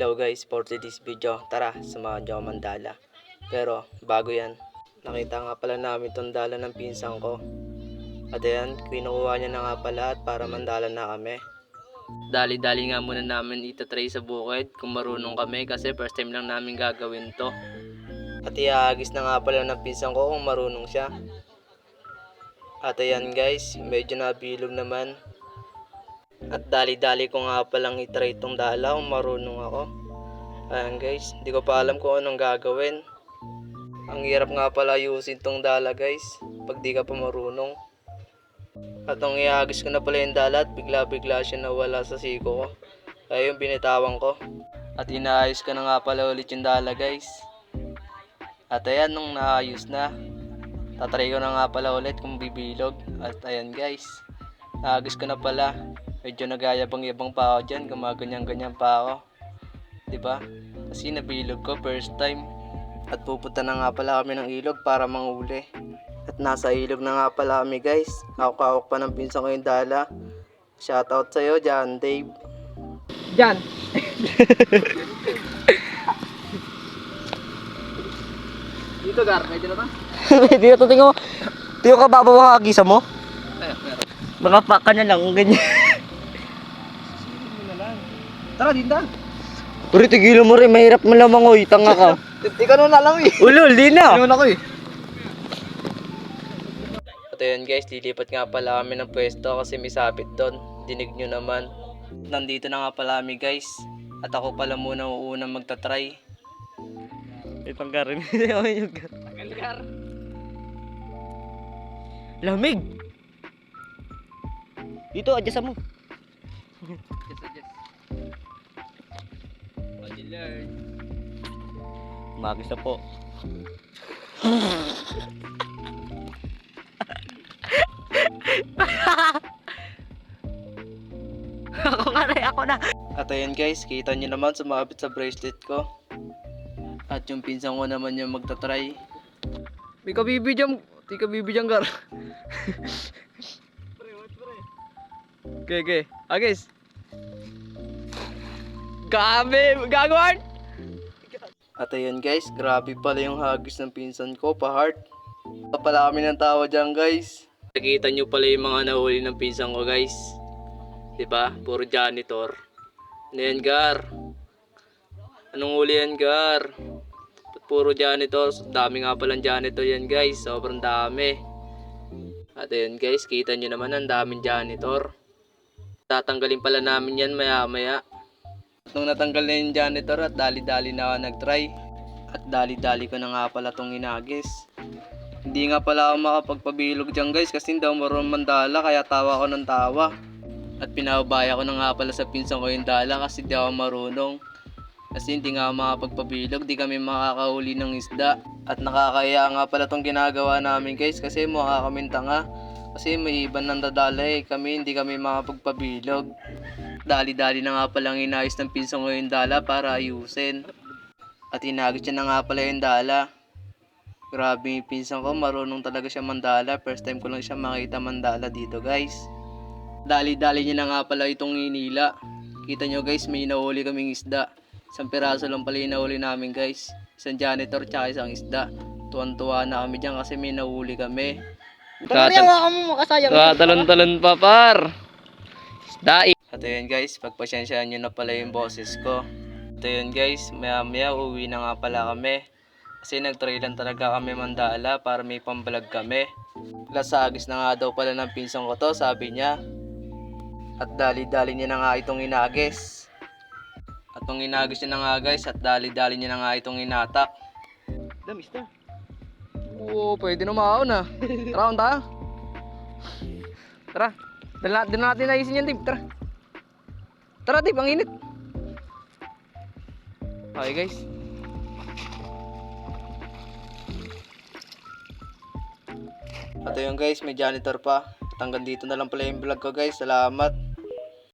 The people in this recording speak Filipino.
Hello guys, for today's video, tara, samahan niyo ako mandala. Pero, bago yan, nakita nga pala namin tong dala ng pinsan ko. At ayan, kinukuha niya na nga pala at para mandala na kami. Dali-dali nga muna namin itatry sa bukid kung marunong kami kasi first time lang namin gagawin to. At iahagis na nga pala ng pinsan ko kung marunong siya. At ayan guys, medyo nabilog naman. At dali-dali ko nga palang itry itong dala kung marunong ako. Ayan guys, hindi ko pa alam kung anong gagawin. Ang hirap nga pala ayusin itong dala guys, pag di ka pa marunong. At nung ihagis ko na pala yung dala at bigla-bigla siya nawala sa siko ko. Kaya yung binitawan ko. At inaayos ko na nga pala ulit yung dala guys. At ayan, nung naayos na, tatry ko na nga pala ulit kung bibilog. At ayan guys, naagis ko na pala. Medyo nagayabang-yabang pa ako dyan, gumaganyan-ganyan pa ako. Diba? Kasi nabilog ko first time. At pupunta na nga pala kami ng ilog para manghuli. At nasa ilog na nga pala kami guys. Hawak-hawak pa ng pinsan ko yung dala. Shoutout sa'yo dyan, Dave. Dyan! Dito Gar, pwede na ba? Hindi na to, tingnan mo. Tingnan ka babawa kagisa mo. Meron. Mga paka na lang, ganyan. Tara, dinda! Uri, tigilan mo rin, mahirap mo lamang oy, tanga ka. Ikaw na lang eh! Ulol, di na. Iwan ako eh! At ayun guys, lilipat nga pala kami ng pwesto kasi may sabit doon. Dinig nyo naman. Nandito na nga pala kami guys. At ako pala muna uunang magta-try. Itang garin. Gar! Lamig. Dito, adjust mo. Yes. Learn. Magis na po. Ako na. At ayun guys, kita nyo naman sumabit sa bracelet ko. At yung pinsan ko naman yung magta-try. Di ka bibidyan Gar. Okay. Guys. Gagawin! At ayun guys, grabe pala yung hagis ng pinsan ko, pa-heart. Pala kami ng tawa dyan guys. Nakita nyo pala yung mga nahuli ng pinsan ko guys. Diba? Puro janitor. Ano yan Gar? Anong huli yan Gar? Puro janitor. Dami nga palang janitor yan guys. Sobrang dami. At ayun guys, kita nyo naman ang daming janitor. Tatanggalin pala namin yan maya maya. Nung natanggal na yung janitor at dali-dali na ako nag-try. At dali-dali ko na nga pala itong inagis. Hindi nga pala ako makapagpabilog dyan guys kasi hindi ako marunong mandala kaya tawa ko ng tawa. At pinabaya ko na nga pala sa pinsan ko yung dala kasi di ako marunong. Kasi hindi nga ako makapagpabilog, di kami makakahuli ng isda. At nakakaya nga pala itong ginagawa namin guys kasi mukha kaming tanga. Kasi may iban ng dadala eh, hindi kami makapagpabilog. Dali-dali na nga palang inayos ng pinsan ko yung dala para ayusin. At inagis niya na nga pala yung dala. Grabe yung pinsan ko, marunong talaga siya mandala. First time ko lang siya makita mandala dito guys. Dali-dali niya na nga pala itong inila. Kita nyo guys, may nahuli kaming isda. Isang piraso lang pala yung nahuli namin guys. Isang janitor tsaka isang isda. Tuwan-tuwa na kami dyan kasi may nahuli kami. Hawakan mo, makasayang. Talon-talon pa par. Isda. At ayun guys, pagpasyensyahan nyo na pala yung boses ko. At ayun guys, maya uwi na nga pala kami. Kasi nag-try lang talaga kami mandala para may pambalag kami. Lasagis na nga daw pala ng pinsan ko to, sabi niya. At dali-dali niya na nga itong inagis. At nung inagis niya na nga guys, at dali-dali niya na nga itong inatak. Damis na. Oo, pwede na maon ah. Tara, tayo. Tara. Dala natin naisin yan, Tip. Tara, Tip, ang init. Okay, guys. At ayun guys, may janitor pa. At hanggang dito na lang pala yung vlog ko guys. Salamat.